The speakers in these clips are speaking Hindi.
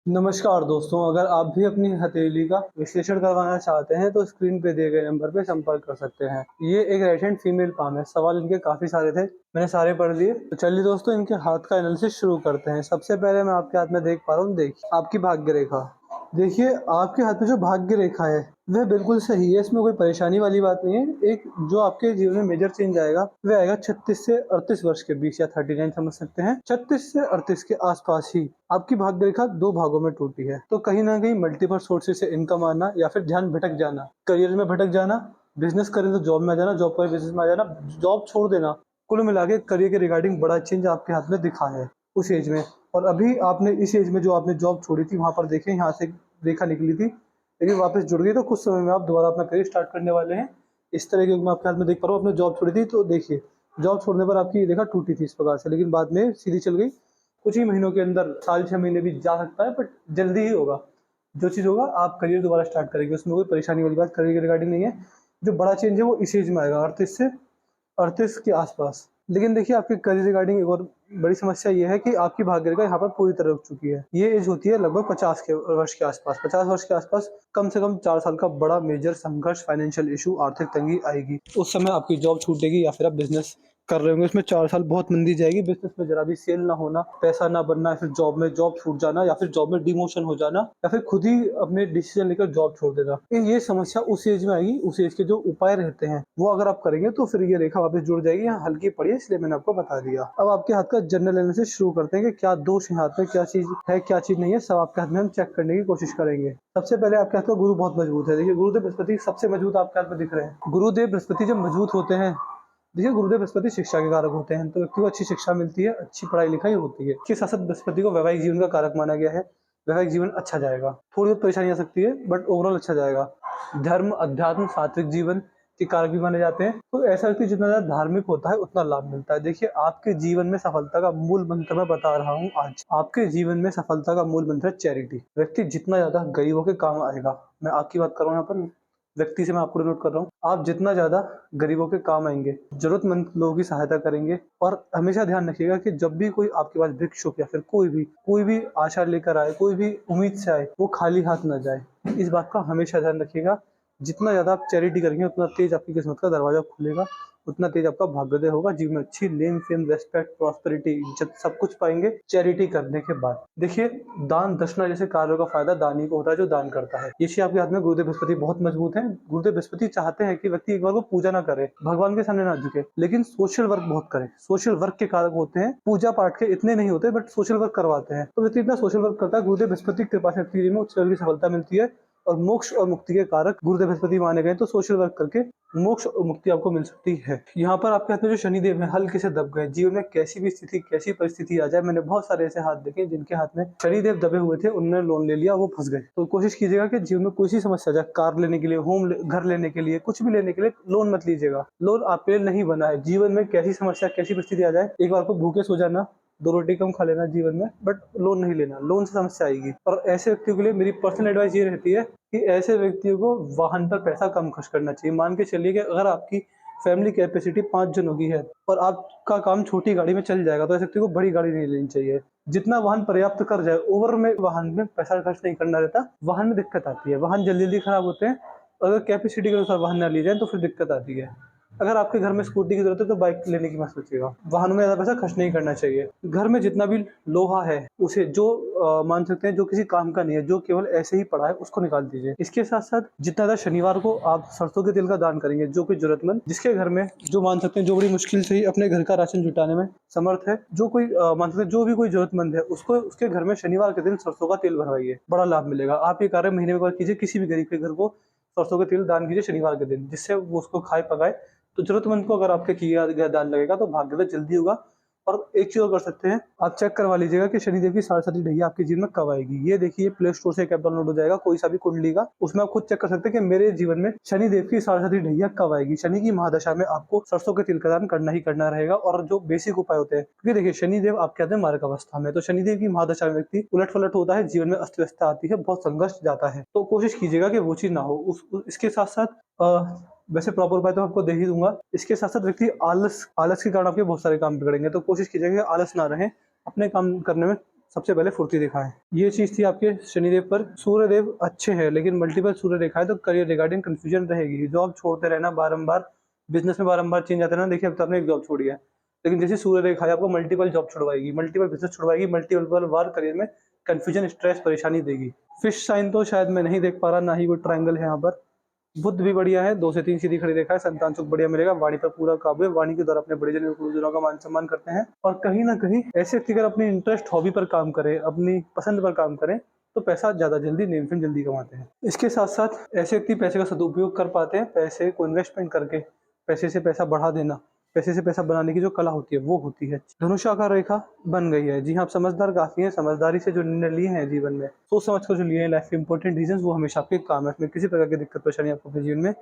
नमस्कार दोस्तों, अगर आप भी अपनी हथेली का विश्लेषण करवाना चाहते हैं तो स्क्रीन पे दिए गए नंबर पे संपर्क कर सकते हैं। ये एक राइट हैंड फीमेल पाम है। सवाल इनके काफी सारे थे, मैंने सारे पढ़ लिए। तो चलिए दोस्तों, इनके हाथ का एनालिसिस शुरू करते हैं। सबसे पहले मैं आपके हाथ में देख पा रहा हूँ, देखिए आपकी भाग्य रेखा। देखिए आपके हाथ में जो भाग्य रेखा है वह बिल्कुल सही है, इसमें कोई परेशानी वाली बात नहीं है। एक जो आपके जीवन में मेजर चेंज आएगा वह आएगा 36 से 38 वर्ष के बीच, या 39 समझ सकते हैं। 36 से 38 के आसपास ही आपकी भाग्य रेखा दो भागों में टूटी है। तो कहीं ना कहीं मल्टीपल सोर्सेज से इनकम आना, या फिर ध्यान भटक जाना, करियर में भटक जाना, बिजनेस करें तो जॉब में आ जाना, जॉब करें बिजनेस में आ जाना, जॉब छोड़ देना, कुल मिला के करियर के रिगार्डिंग बड़ा चेंज आपके हाथ में दिखा है उस एज में। और अभी आपने इस एज में जो आपने जॉब छोड़ी थी, वहां पर देखें यहाँ से रेखा निकली थी, लेकिन वापस जुड़ गई। तो कुछ समय में आप दोबारा अपना करियर स्टार्ट करने वाले हैं। इस तरह के मैं आपके हाथ में देख पा रहा हूँ। आपने जॉब छोड़ी थी तो देखिए, जॉब छोड़ने पर आपकी रेखा टूटी थी इस प्रकार से, लेकिन बाद में सीधी चल गई। कुछ ही महीनों के अंदर, साल 6 महीने भी जा सकता है, बट जल्दी ही होगा। जो चीज़ होगा, आप करियर दोबारा स्टार्ट करेंगे, उसमें कोई परेशानी वाली बात करियर के रिगार्डिंग नहीं है। जो बड़ा चेंज है वो इस एज में आएगा, 38 के आसपास। लेकिन देखिए, आपके करियर रिगार्डिंग एक और बड़ी समस्या ये है कि आपकी भाग्य रेखा यहाँ पर पूरी तरह रुक चुकी है। ये एज होती है लगभग 50 के वर्ष के आसपास। 50 वर्ष के आसपास कम से कम 4 साल का बड़ा मेजर संघर्ष, फाइनेंशियल इशू, आर्थिक तंगी आएगी। उस समय आपकी जॉब छूटेगी, या फिर आप बिजनेस कर रहे होंगे, उसमें 4 साल बहुत मंदी जाएगी। बिजनेस में जरा भी सेल ना होना, पैसा ना बनना, या फिर जॉब में जॉब छूट जाना, या फिर जॉब में डिमोशन हो जाना, या फिर खुद ही अपने डिसीजन लेकर जॉब छोड़ देना। ये समस्या उस एज में आएगी। उस एज के जो उपाय रहते हैं वो अगर आप करेंगे तो फिर ये रेखा वापस जुड़ जाएगी। यहाँ हल्की पड़ी है, इसलिए मैंने आपको बता दिया। अब आपके हाथ का जनरल एनालिसिस शुरू करते हैं कि क्या दोष है हाथ में, क्या चीज है क्या चीज नहीं है, सब आपके हाथ में हम चेक करने की कोशिश करेंगे। सबसे पहले आपके हाथ का गुरु बहुत मजबूत है। देखिए, गुरुदेव बृहस्पति सबसे मजबूत आपके हाथ में दिख रहे हैं। गुरुदेव बृहस्पति जब मजबूत होते हैं, देखिए गुरुदेव बृहस्पति शिक्षा के कारक होते हैं, तो व्यक्ति को अच्छी शिक्षा मिलती है, अच्छी पढ़ाई लिखाई होती है। इसके साथ साथ बृहस्पति को वैवाहिक जीवन का कारक माना गया है। वैवाहिक जीवन अच्छा जाएगा, थोड़ी बहुत परेशानी आ सकती है, बट ओवरऑल अच्छा जाएगा। धर्म, अध्यात्म, सात्विक जीवन के कारक भी माने जाते हैं। तो ऐसा व्यक्ति जितना ज्यादा धार्मिक होता है उतना लाभ मिलता है। देखिए, आपके जीवन में सफलता का मूल मंत्र मैं बता रहा हूँ आज। आपके जीवन में सफलता का मूल मंत्र है चैरिटी। व्यक्ति जितना ज्यादा गरीबों के काम आएगा, मैं आपकी बात कर रहा हूँ यहाँ पर, व्यक्ति से मैं आपको नोट कर रहा हूँ, आप जितना ज्यादा गरीबों के काम आएंगे, जरूरतमंद लोगों की सहायता करेंगे। और हमेशा ध्यान रखिएगा कि जब भी कोई आपके पास भिक्षुक या फिर कोई भी आशा लेकर आए, कोई भी उम्मीद से आए, वो खाली हाथ न जाए। इस बात का हमेशा ध्यान रखिएगा। जितना ज्यादा आप चैरिटी करेंगे उतना तेज आपकी किस्मत का दरवाजा खुलेगा, उतना तेज आपका भाग्योदय होगा। जीवन में अच्छी नेम, फेम, रेस्पेक्ट, प्रॉस्पेरिटी, इज्जत सब कुछ पाएंगे चैरिटी करने के बाद। देखिए, दान दक्षिणा जैसे कार्यों का फायदा दानी को होता है जो दान करता है। ये चीज आपके हाथ में गुरुदेव बृहस्पति बहुत मजबूत है। गुरुदेव बृहस्पति चाहते हैं कि व्यक्ति एक बार को पूजा ना करे, भगवान के सामने ना झुके, लेकिन सोशल वर्क बहुत करे। सोशल वर्क के कारक होते हैं, पूजा पाठ के इतने नहीं होते, बट सोशल वर्क करवाते हैं। तो व्यक्ति इतना सोशल वर्क करता है, गुरुदेव बृहस्पति की कृपा से व्यक्ति में उच्च लेवल की सफलता मिलती है। और मोक्ष और मुक्ति के कारक गुरुदेव बृहस्पति माने गए, तो सोशल वर्क करके मोक्ष और मुक्ति आपको मिल सकती है। यहाँ पर आपके हाथ में जो शनिदेव है हल्के से दब गए। जीवन में कैसी भी स्थिति, कैसी परिस्थिति आ जाए, मैंने बहुत सारे ऐसे हाथ देखे जिनके हाथ में शनिदेव दबे हुए थे, उन्होंने लोन ले लिया, वो फंस गए। तो कोशिश कीजिएगा कि जीवन में कोई सी समस्या जाए, कार लेने के लिए, घर लेने के लिए, कुछ भी लेने के लिए लोन मत लीजिएगा। लोन आपके लिए नहीं बना है। जीवन में कैसी समस्या, कैसी परिस्थिति आ जाए, एक बार को भूखे सो जाना, 2 रोटी कम खा लेना जीवन में, बट लोन नहीं लेना। लोन से समस्या आएगी। और ऐसे व्यक्तियों के लिए मेरी पर्सनल एडवाइस ये रहती है कि ऐसे व्यक्तियों को वाहन पर पैसा कम खर्च करना चाहिए। मान के चलिए कि अगर आपकी फैमिली कैपेसिटी 5 जनों की है और आपका काम छोटी गाड़ी में चल जाएगा, तो ऐसे व्यक्ति को बड़ी गाड़ी नहीं लेनी चाहिए। जितना वाहन पर्याप्त कर जाए, ओवर में वाहन में पैसा खर्च नहीं करना रहता। वाहन में दिक्कत आती है, वाहन जल्दी जल्दी खराब होते हैं। अगर कैपेसिटी के अनुसार वाहन ना ली जाए तो फिर दिक्कत आती है। अगर आपके घर में स्कूटी की जरूरत है तो बाइक लेने की मत सोचिएगा। वाहनों में ज्यादा पैसा खर्च नहीं करना चाहिए। घर में जितना भी लोहा है उसे जो मान सकते हैं जो किसी काम का नहीं है, जो केवल ऐसे ही पड़ा है, उसको निकाल दीजिए। इसके साथ साथ जितना ज्यादा शनिवार को आप सरसों के तेल का दान करेंगे, जो कोई जरूरतमंद जिसके घर में जो मान सकते हैं जो बड़ी मुश्किल से ही अपने घर का राशन जुटाने में समर्थ है, जो कोई मान सकते हैं जो भी कोई जरूरतमंद है, उसको उसके घर में शनिवार के दिन सरसों का तेल भरवाइए, बड़ा लाभ मिलेगा। आप ये कार्य महीने में एक बार कीजिए। किसी भी गरीब के घर को सरसों का तेल दान कीजिए शनिवार के दिन, जिससे वो उसको खाए पकाए। तो जरूरतमंद को अगर आपके किया गया दान लगेगा तो भाग्योदय जल्दी होगा। और एक चीज और कर सकते हैं, आप चेक करवा लीजिएगा कि शनिदेव की सरस्वती ढैया आपके जीवन में कब आएगी। ये देखिए, प्ले स्टोर से एक ऐप डाउनलोड हो जाएगा, कोई सा भी कुंडली का, उसमें आप खुद चेक कर सकते हैं कि मेरे जीवन में शनिदेव की सरस्वती ढैया कब आएगी। शनि की महादशा में आपको सरसों के तिल का दान करना ही करना रहेगा। और जो बेसिक उपाय होते हैं, क्योंकि देखिए शनिदेव आपके आते हैं मार्ग अवस्था में, तो शनिदेव की महादशा में व्यक्ति उलट पलट होता है, जीवन में अस्त व्यस्तता आती है, बहुत संघर्ष जाता है। तो कोशिश कीजिएगा कि वो चीज ना हो। इसके साथ साथ वैसे प्रॉपर उपाय तो आपको दे ही दूंगा। इसके साथ साथ व्यक्ति आलस के कारण आपके बहुत सारे काम बिगड़ेंगे, तो कोशिश कीजिएगा कि आलस ना रहे, अपने काम करने में सबसे पहले फुर्ती दिखाएं। ये चीज थी आपके शनिदेव पर। सूर्यदेव अच्छे हैं लेकिन मल्टीपल सूर्य रेखाएं तो करियर रिगार्डिंग कंफ्यूजन रहेगी। जॉब छोड़ते रहना बारंबार, बिजनेस में बारंबार चेंज आते रहना। देखिए अब तो आपने एक जॉब छोड़ी है, लेकिन जैसे सूर्य रेखा है आपको मल्टीपल जॉब छुड़वाएगी, मल्टीपल बिजनेस छुड़वाएगी, मल्टीपल बार करियर में कंफ्यूजन, स्ट्रेस, परेशानी देगी। फिश साइन तो शायद मैं नहीं देख पा रहा, ना ही कोई ट्रायंगल है यहाँ पर। बुद्ध भी बढ़िया है, 2 से 3 सीधी खड़ी रेखा है। संतान सुख बढ़िया मिलेगा। वाणी पर पूरा काबू है। वाणी के द्वारा अपने बड़े जन गुरुजनों का मान सम्मान करते हैं। और कहीं ना कहीं ऐसे व्यक्ति अगर अपनी इंटरेस्ट हॉबी पर काम करे, अपनी पसंद पर काम करें, तो पैसा ज्यादा जल्दी, नेम फेम जल्दी कमाते हैं। इसके साथ साथ ऐसे व्यक्ति पैसे का सदुपयोग कर पाते हैं। पैसे को इन्वेस्टमेंट करके पैसे से पैसा बढ़ा देना, पैसे से पैसा बनाने की जो कला होती है वो होती है। धनुषाकार रेखा बन गई है। जी हाँ, आप समझदार काफी हैं। समझदारी से जो निर्णय लिए हैं जीवन में, सोच समझ कर जो लिए हैं लाइफ के इंपॉर्टेंट डिसीजंस, वो हमेशा आपके काम है। इसमें किसी प्रकार की दिक्कत परेशानी आपको अपने जीवन में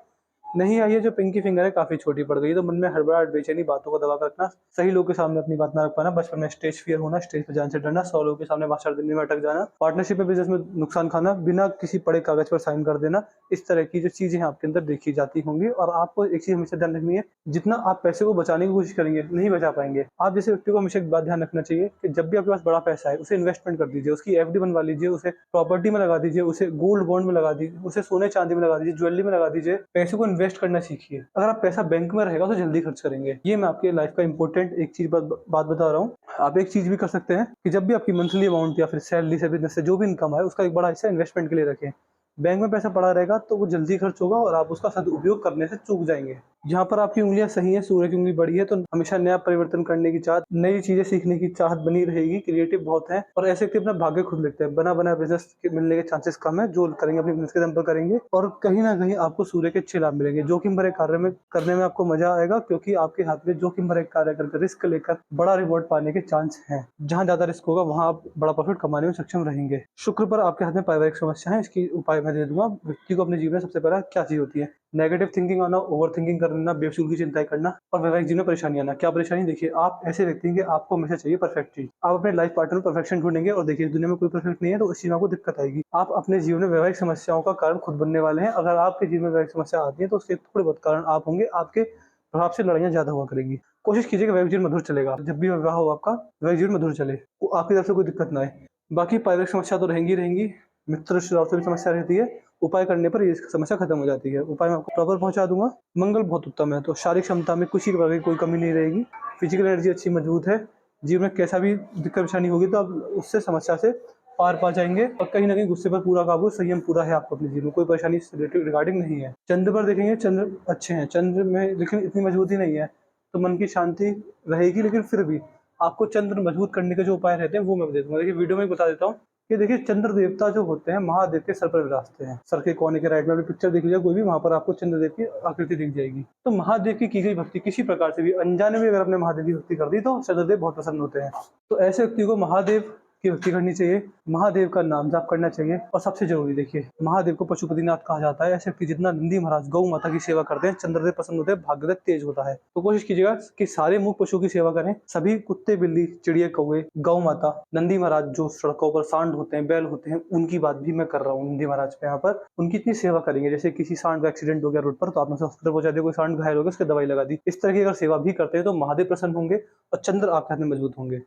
नहीं आई है। जो पिंकी फिंगर है काफी छोटी पड़ गई है, तो मन में हड़बड़ाहट, बेचैनी, बातों को दबा कर रखना, सही लोगों के सामने अपनी बात ना रख पाना, बचपन में स्टेज फियर होना, स्टेज पर जाने से डरना, 100 लोगों के सामने भाषण देने में अटक जाना, पार्टनरशिप में, बिजनेस में नुकसान खाना, बिना किसी पढ़े कागज पर साइन कर देना, इस तरह की जो चीजें आपके अंदर देखी जाती होंगी। और आपको एक चीज हमेशा ध्यान रखनी है, जितना आप पैसे को बचाने की कोशिश करेंगे नहीं बचा पाएंगे। आप जैसे व्यक्ति को हमेशा एक बात ध्यान रखना चाहिए कि जब भी आपके पास बड़ा पैसा है, उसे इन्वेस्टमेंट कर दीजिए, उसकी एफडी बनवा लीजिए, उसे प्रॉपर्टी में लगा दीजिए, उसे गोल्ड बॉन्ड में लगा दीजिए, उसे सोने चांदी में लगा दीजिए, ज्वेलरी में लगा दीजिए। पैसे को इन्वेस्ट करना सीखिए। अगर आप पैसा बैंक में रहेगा तो जल्दी खर्च करेंगे। ये मैं आपके लाइफ का इंपॉर्टेंट एक चीज बात बता रहा हूँ। आप एक चीज भी कर सकते हैं कि जब भी आपकी मंथली अमाउंट या फिर सैलरी से, बिजनेस से जो भी इनकम है, उसका एक बड़ा हिस्सा इन्वेस्टमेंट के लिए रखें। बैंक में पैसा पड़ा रहेगा तो वो जल्दी खर्च होगा और आप उसका सदुपयोग करने से चूक जाएंगे। जहाँ पर आपकी उंगलियां सही हैं, सूर्य की उंगली बड़ी है, तो हमेशा नया परिवर्तन करने की चाहत, नई चीजें सीखने की चाहत बनी रहेगी। क्रिएटिव बहुत है और ऐसे व्यक्ति अपना भाग्य खुद लिखते हैं। बना बना बिजनेस मिलने के चांसेस कम है। जो करेंगे अपने बिजनेस के दम पर करेंगे और कहीं ना कहीं आपको सूर्य के अच्छे लाभ मिलेंगे। जोखिम भरे कार्य में करने में आपको मजा आएगा, क्योंकि आपके हाथ में जोखिम भरे कार्य करके रिस्क लेकर बड़ा रिवॉर्ड पाने के चांस है। जहाँ ज्यादा रिस्क होगा वहाँ आप बड़ा प्रॉफिट कमाने में सक्षम रहेंगे। शुक्र पर आपके हाथ में पारिवारिक समस्या है, इसकी उपाय मैं दे दूंगा। व्यक्ति को अपने जीवन में सबसे पहला क्या चीज होती है? नेगेटिव थिंकिंग आना, ओवर थिंकिंग करना, बेफिजूल की चिंताएं करना और वैवाहिक जीवन में परेशानी आना। क्या परेशानी? देखिए, आप ऐसे व्यक्ति हैं कि आपको हमेशा चाहिए परफेक्ट चीज। आप अपने लाइफ पार्टनर परफेक्शन ढूंढेंगे और देखिए, इस दुनिया में कोई परफेक्ट नहीं है, तो इस चीज में आपको दिक्कत आएगी। आप अपने जीवन में वैवाहिक समस्याओं का कारण खुद बनने वाले हैं। अगर आपके जीवन में वैवाहिक समस्या आती है तो उसके थोड़े बहुत कारण आप होंगे। आपके प्रभाव से लड़ाइयां ज्यादा हुआ करेंगी। कोशिश कीजिए कि वैवाहिक जीवन मधुर चलेगा। जब भी विवाह हो आपका, वैवाहिक जीवन मधुर चले, आपकी तरफ से कोई दिक्कत ना आए। बाकी पारिवारिक समस्या तो रहेंगी रहेंगी, मित्र रिश्तेदारों से भी समस्या रहती है। उपाय करने पर ये समस्या खत्म हो जाती है। उपाय मैं आपको प्रॉपर पहुंचा दूंगा। मंगल बहुत उत्तम है, तो शारीरिक क्षमता में किसी प्रकार की कोई कमी नहीं रहेगी। फिजिकल एनर्जी अच्छी मजबूत है। जीवन में कैसा भी दिक्कत परेशानी होगी तो आप उससे समस्या से पार पा जाएंगे। और कहीं ना कहीं गुस्से पर पूरा काबू, संयम पूरा है आपको अपने जीवन में, कोई परेशानी रिगार्डिंग नहीं है। चंद्र पर देखेंगे, चंद्र अच्छे हैं। चंद्र में लेकिन इतनी मजबूती नहीं है, तो मन की शांति रहेगी। लेकिन फिर भी आपको चंद्र मजबूत करने के जो उपाय रहते हैं वो मैं दे दूंगा। देखिए, वीडियो में बता देता हूँ कि देखिए, चंद्र देवता जो होते हैं महादेव के सर पर विराजते हैं। सर के कोने के राइट में भी पिक्चर देख लीजिए कोई भी, वहां पर आपको चंद्रदेव की आकृति दिख जाएगी। तो महादेव की गई भक्ति किसी प्रकार से भी अनजाने में अगर अपने महादेव की भक्ति कर दी तो चंद्रदेव बहुत प्रसन्न होते हैं। तो ऐसे व्यक्ति को महादेव की भक्ति करनी चाहिए, महादेव का नाम जाप करना चाहिए। और सबसे जरूरी, देखिए, महादेव को पशुपतिनाथ कहा जाता है। ऐसे व्यक्ति जितना नंदी महाराज गौ माता की सेवा करते हैं, चंद्रदेव पसंद होते हैं, भाग्यदेव तेज होता है। तो कोशिश कीजिएगा कि सारे मूक पशु की सेवा करें। सभी कुत्ते, बिल्ली, चिड़िया, कौवे, गौ माता, नंदी महाराज जो सड़कों पर सांड होते हैं, बैल होते हैं, उनकी बात भी मैं कर रहा हूँ। नंदी महाराज पे यहाँ पर उनकी इतनी सेवा करेंगे। जैसे किसी सांड का एक्सीडेंट हो गया रोड पर, तो आपने हॉस्पिटल पहुंचा दिया। कोई सांड घायल हो गया, उसकी दवाई लगा दी। इस तरह की अगर सेवा भी करते हैं तो महादेव प्रसन्न होंगे और चंद्र आपके हाथ में मजबूत होंगे।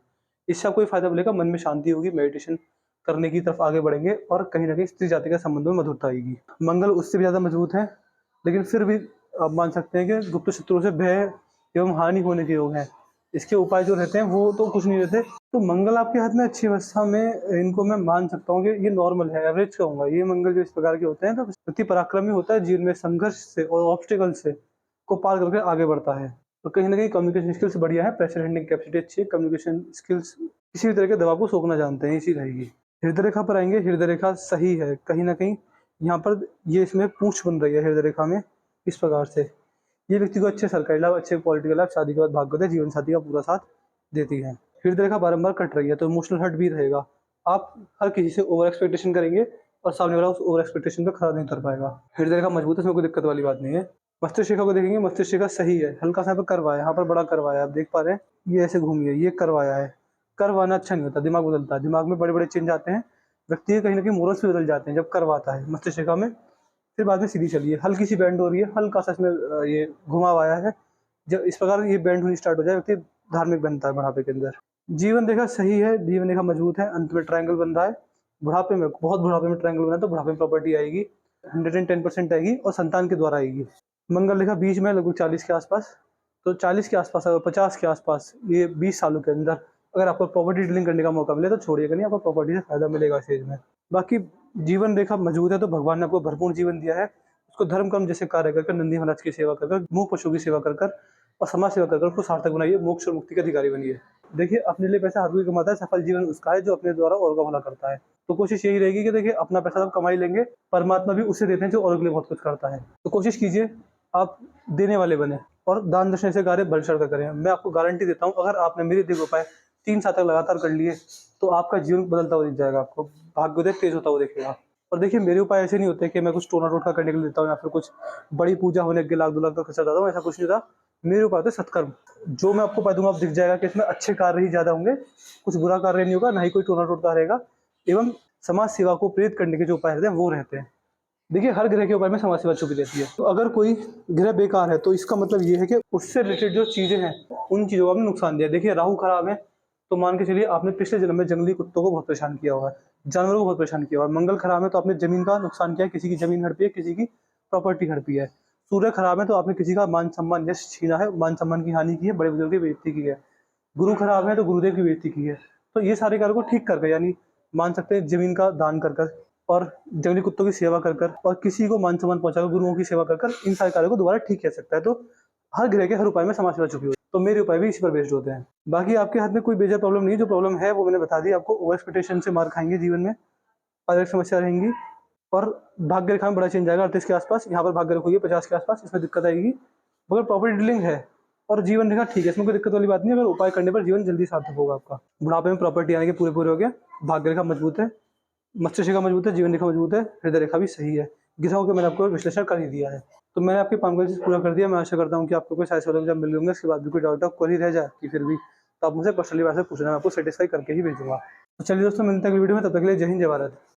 इससे आपको फायदा मिलेगा, मन में शांति होगी, मेडिटेशन करने की तरफ आगे बढ़ेंगे और कहीं ना कहीं स्त्री जाति का संबंध में मधुरता आएगी। मंगल उससे भी ज्यादा मजबूत है, लेकिन फिर भी आप मान सकते हैं कि गुप्त शत्रुओं से भय एवं हानि होने के योग हैं। इसके उपाय जो रहते हैं वो तो कुछ नहीं रहते। तो मंगल आपके हाथ में अच्छी अवस्था में, इनको मैं मान सकता हूँ कि ये नॉर्मल है, एवरेज कहूंगा। ये मंगल जो इस प्रकार के होते हैं तो व्यक्ति पराक्रमी होता है, जीवन में संघर्ष से और ऑब्स्टिकल से को पार करके आगे बढ़ता है। तो कहीं ना कहीं कम्युनिकेशन स्किल्स बढ़िया है, प्रेशर हैंडलिंग कैपेसिटी अच्छी है, कम्युनिकेशन स्किल्स, किसी भी तरह के दबाव को सोखना जानते हैं, इसी रहेगी। हृदय रेखा पर आएंगे। हृदय रेखा सही है, कहीं ना कहीं यहाँ पर ये इसमें पूंछ बन रही है हृदय रेखा में। इस प्रकार से ये व्यक्ति को अच्छे सरकारी लाभ, अच्छे पॉलिटिकल लाभ, शादी के बाद भाग्योदय, जीवन साथी का पूरा साथ देती है। हृदय रेखा बारंबार कट रही है तो इमोशनल हर्ट भी रहेगा। आप हर किसी से ओवर एक्सपेक्टेशन करेंगे और सामने वाला उस ओवर एक्सपेक्टेशन पे खरा नहीं उतर पाएगा। हृदय रेखा मजबूत है, इसमें कोई दिक्कत वाली बात नहीं है। मस्तिष्क रेखा को देखेंगे, मस्तिष्क रेखा सही है, हल्का सा करवाया, यहाँ पर बड़ा करवाया, आप देख पा रहे हैं, ये ऐसे घूमी है, ये करवाया है। करवाना अच्छा नहीं होता, दिमाग बदलता है, दिमाग में बड़े बड़े चेंज आते हैं, व्यक्ति के कहीं ना कहीं मोरल्स भी बदल जाते हैं जब करवाता है मस्तिष्क रेखा में। फिर बाद में सीधी चलिए, हल्की सी बैंड हो रही है, हल्का सा इसमें ये घुमा हुआ है। जब इस प्रकार ये बैंड होनी स्टार्ट हो जाए, व्यक्ति धार्मिक बनता है बुढ़ापे के अंदर। जीवन रेखा सही है, जीवन रेखा मजबूत है, अंत में ट्रायंगल बन रहा है। बुढ़ापे में, बहुत बुढ़ापे में ट्रायंगल बना है तो बुढ़ापे में प्रॉपर्टी आएगी, 110% आएगी और संतान के द्वारा आएगी। मंगल रेखा बीच में लगभग 40 के आसपास, तो 40 के आसपास अगर 50 के आसपास ये 20 सालों के अंदर अगर आपको प्रॉपर्टी डीलिंग करने का मौका मिले तो छोड़िएगा नहीं, आपको प्रॉपर्टी से फायदा मिलेगा इस एज में। बाकी जीवन रेखा मजबूत है तो भगवान ने आपको भरपूर जीवन दिया है, उसको धर्म कर्म जैसे कार्य कर नंदी महाराज की सेवा कर, मूक पशु की सेवा कर और समाज सेवा कर उसको सार्थक बनाइए, मोक्ष और मुक्ति के अधिकारी बनिए। देखिए, अपने लिए पैसा हर कोई कमाता है, सफल जीवन उसका है जो अपने द्वारा और का भला करता है। तो कोशिश यही रहेगी कि देखिए, अपना पैसा आप कमा ही लेंगे, परमात्मा भी उसे देते हैं जो और के लिए बहुत कुछ करता है। तो कोशिश कीजिए आप देने वाले बने और दान दक्षिण से कार्य बढ़ चढ़ कर करें। मैं आपको गारंटी देता हूँ, अगर आपने मेरे दिए उपाय 3 साल तक लगातार कर लिए तो आपका जीवन बदलता हुआ दिख जाएगा, आपको भाग्योदय तेज होता हुआ दिखेगा। और देखिए, मेरे उपाय ऐसे नहीं होते कि मैं कुछ टोना टोटका करने के लिए देता हूँ या फिर कुछ बड़ी पूजा होने के लाख 2 लाख का खर्चा जाता हूँ, ऐसा कुछ नहीं था। मेरे उपाय होते सत्कर्म। जो मैं आपको उपाय दूंगा आप दिख जाएगा कि इसमें अच्छे कार्य ही ज्यादा होंगे, कुछ बुरा कार्य नहीं होगा, ना ही कोई टोना टोटका रहेगा, एवं समाज सेवा को प्रेरित करने के जो उपाय रहते हैं वो रहते हैं। देखिए, हर ग्रह के उपाय में समाज सेवा छुपी रहती है। तो अगर कोई ग्रह बेकार है तो इसका मतलब ये है कि उससे रिलेटेड जो चीजें हैं उन चीजों को आपने नुकसान दिया। देखिए, राहु खराब है तो मान के चलिए आपने पिछले जन्म में जंगली कुत्तों को बहुत परेशान किया हुआ है, जानवरों को बहुत परेशान किया हुआ है। मंगल खराब है तो आपने जमीन का नुकसान किया है, किसी की जमीन हड़पी है, किसी की प्रॉपर्टी हड़पी है। सूर्य खराब है तो आपने किसी का मान सम्मान यश छीना है, मान सम्मान की हानि की है, बड़े बुजुर्ग की बेइज्जती की है। गुरु खराब है तो गुरुदेव की बेइज्जती की है। तो ये सारे कार्यों को ठीक करके, यानी मान सकते हैं जमीन का दान कर और जंगली कुत्तों की सेवा कर और किसी को मान सम्मान पहुंचाकर गुरुओं की सेवा कर इन सारे कार्यों को दोबारा ठीक कर सकता है। तो हर ग्रह के हर उपाय में समाज सेवा छुपी हुई है, तो मेरे उपाय भी इसी पर बेस्ड होते हैं। बाकी आपके हाथ में कोई मेजर प्रॉब्लम नहीं है, जो प्रॉब्लम है वो मैंने बता दी आपको। ओवर एक्सपेक्टेशन से मार खाएंगे जीवन में, अलग समस्या रहेंगी और भाग्य रेखा में बड़ा चेंज आएगा 38 के आसपास। यहाँ पर भाग्य रखोगे 50 के आसपास, इसमें दिक्कत आएगी। मगर प्रॉपर्टी डीलिंग है और जीवन रेखा ठीक है, इसमें कोई दिक्कत वाली बात नहीं है। अगर उपाय करने पर जीवन जल्दी सार्थक होगा आपका। बुढ़ापे में प्रॉपर्टी आने के पूरे पूरे हो गया, भाग्य रेखा मजबूत है, मस्तिष्क रेखा मजबूत है, जीवन रेखा मजबूत है, हृदय रेखा भी सही है। ग्रहों के मैंने आपको विश्लेषण कर ही दिया है, तो मैंने आपके 5 क्वेश्चन पूरा कर दिया। मैं आशा करता हूँ कि आपको कोई सारे सवालों के जवाब मिल होंगे। इसके बाद भी कोई डाउट क्वेरी रह जाए कि फिर भी तो आप मुझसे पर्सनली वैसे पूछना, मैं आपको सेटिस्फाई करके ही भेजूंगा। तो चलिए दोस्तों, मिलते हैं अगली वीडियो में, तब तक के लिए जय हिंद जय भारत।